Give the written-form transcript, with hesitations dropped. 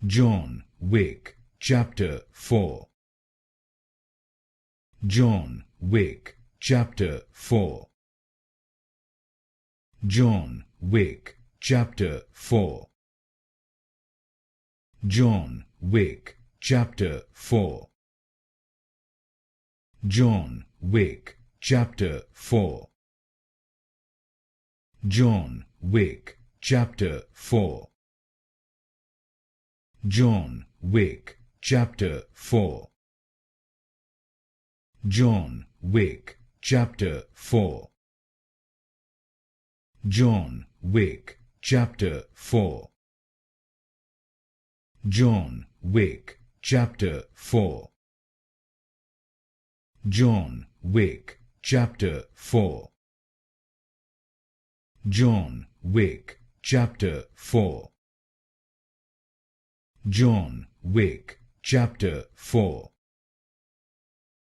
John Wick, Chapter 4. John Wick, Chapter 4. John Wick, Chapter 4. John Wick, Chapter 4. John Wick, Chapter 4. John Wick, Chapter 4. John Wick, Chapter 4. John Wick, Chapter 4. John Wick, Chapter 4. John Wick, Chapter 4. John Wick, Chapter 4. John Wick, Chapter 4. John Wick, Chapter 4.